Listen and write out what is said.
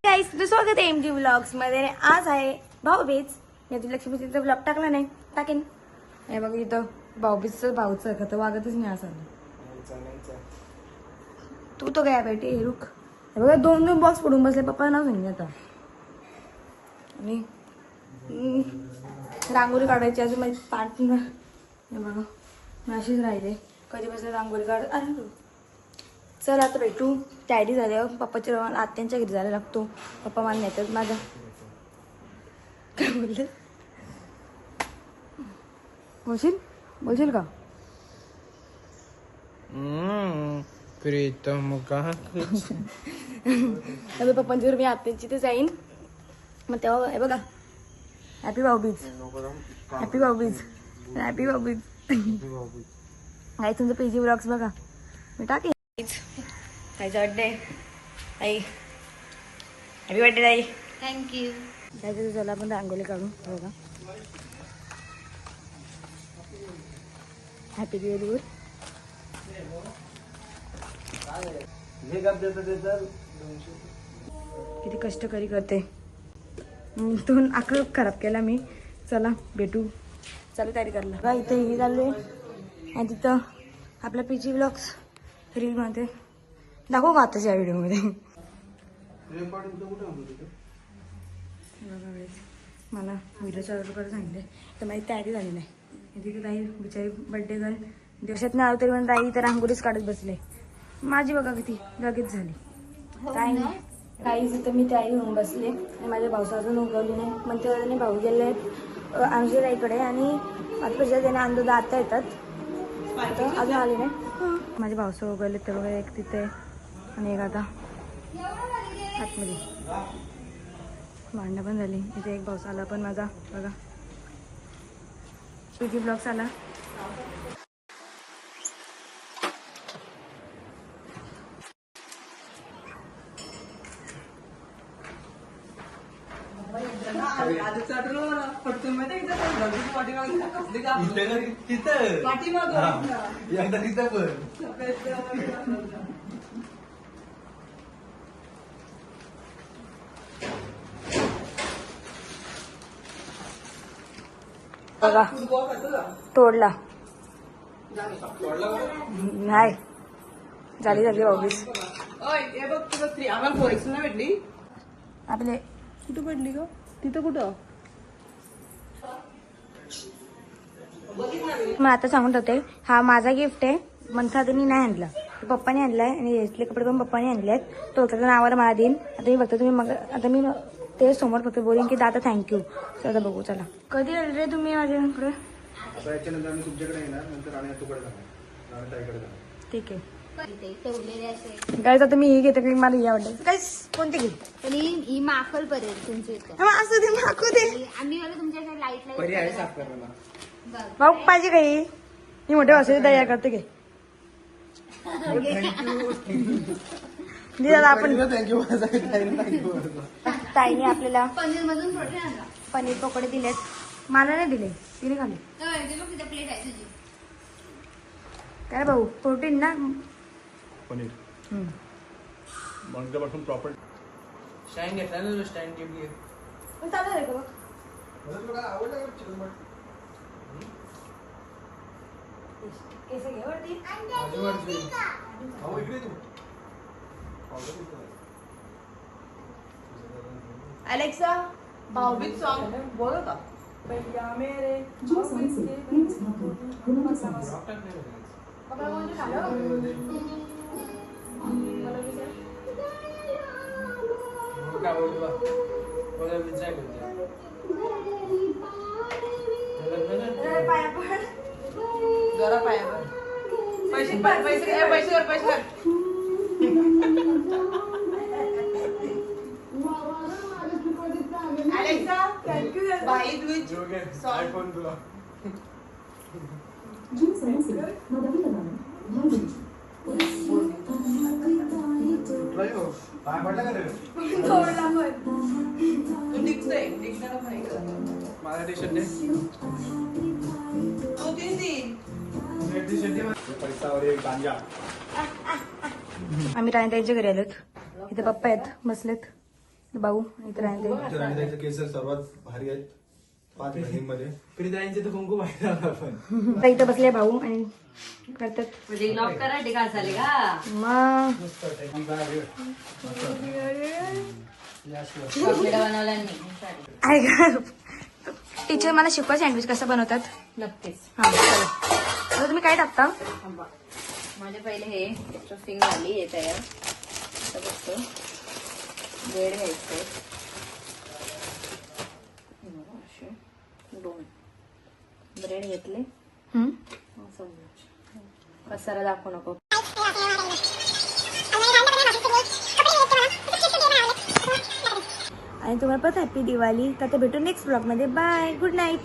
गाईस, तुझं स्वागत आहे MG व्लॉग्स मध्ये. आज आहे भाऊबीज. मी तुला लक्ष्मीचा व्लॉग टाकला नाही, टाकेन. हे बघ इथं भाऊबीजचं भाऊचं का तर वागतच नाही असं. तू तो काय बेटे हे रुख. हे बघा 2 बॉक्स पडून बसले. पप्पा नाव सांगितलं आता. आणि रांगोळी काढायची अजून माझी पार्टनर. हे बघा मी अशीच राहिले. कधी बसले रांगोळी काढ. अरे चल आता भेटू. तयारी झाल्यावर पप्पाच्या आत्यांच्या घरी जायला लागतो. पप्पा मला नेतात माझ्या. काय बोलले? बोलशील का? प्रीतम का तर पप्पांच्या घरी मी आत्यांची तर जाईन. मग तेव्हा हे बघा happy Bhaubeej. Happy Bhaubeej. Happy Bhaubeej. आई तुमचं PG व्लॉग्स बघा मी टाकेन. ताईचा बर्थडे. आई हॅपी बर्थडे ताई. थँक्यू. ताईचं चला आपण रांगोळी काढू. बघा हॅपी दिवाळी. किती कष्टकरी करते. तो आकडा खराब केला मी. चला भेटू. चला तयारी करायला. बघा इथे हे चालू आहे आणि तिथं आपला PG व्लॉग्स रीलमध्ये दाखवू का आताच्या व्हिडिओमध्ये. मला व्हिडिओ चालू करायला सांगितले तर माझी तयारी झाली नाही. तिथे ताई बिचारी बड्डे गर्ल दिवसात नाही आलो तरी पण ताई तर रांगोळीच काढत बसले. माझी बघा किती लगेच झाली. काय नाही काहीच इथं मी तयारी होऊन बसले आणि माझ्या भाऊचं अजून उगवली नाही. मग ते भाऊ गेले आमच्या ताईकडे आणि आता त्याने अंदाज आता येतात. अजून आले नाही. माझे भाऊचं उगवले तर वगैरे एक तिथे आणि एक आता आतमध्ये. भांडणं पण झाली. इथे एक भाऊस आला पण माझा बघा PG ब्लॉग्स आला. बघा तोडला नाही. झाली भाऊबीज भेटली आपले. कुठं पडली ग? तिथं कुठं? मग आता सांगून होते हा माझा गिफ्ट आहे. मंथानी नाही आणला, पप्पाने आणलाय आणि यातले कपडे पण पप्पाने आणले आहेत. तो त्याच्या नावावर मला देईन. आता मी बघतो तुम्ही मग आता मी ते समोर फक्त बोलेन की दादा थँक्यू. चला बघू. चला कधी आले रे तुम्ही माझ्याकडे? ठीक आहे गाईज. आता मी ही घेते की मला ही आवडते. काय कोणती घे? ही माखल पर्यंत तुमच्या इथं. असू दे मागू दे. आम्ही मला तुमच्या लाईट भाऊ पाहिजे काही ही मोठे वासुदी तयार करते घे. दादा आपण ताईने आपल्याला पनीर मधून थोडे आणला. पनीर पकोडे दिलेत. मला नाही दिले, तिने खाली. प्लेट आहे तुझी. काय भाऊ प्रोटीन ना. पनीर पासून प्रॉपर स्टँड घेतला ना. स्टँड घेतली चालू आहे का बघ. केस घे वरती. अलेक्सा भाऊबीज सॉन्ग बोल होता. मेरे जरा पायावर पैसे कर. अलेक्सा भाई द्विज आयफोन तुला पाय पडला का रे? तू निघतोय माझा टी शर्ट आम्ही राणीताईंच्या घरी आलोत. इथे पप्पा आहेत बसलेत. भाऊ इतर आहे ते. इतर आणि त्यांचे केसर सर्वात भारी आहेत 5 बहिणींमध्ये. प्रीताईंचे तर कुंकू पाहिजे आपण. आता इथं बसले भाऊ आणि करतात म्हणजे लॉक कराटे का झाले का मग चॉकलेट बनवला ऐका टीचर मला शिकवा सँडविच कसं बनवतात. नक्कीच. हा चला. आता तुम्ही काय टाकता. माझे पहिले हे स्टफिंग झाली हे तयार. आता बघतो ब्रेड घ्यायचे 2 ब्रेड घेतले. पसारा दाखवू नको. आणि तुम्हाला पण हॅपी दिवाळी. तर भेटू नेक्स्ट ब्लॉग मध्ये. Bye good night.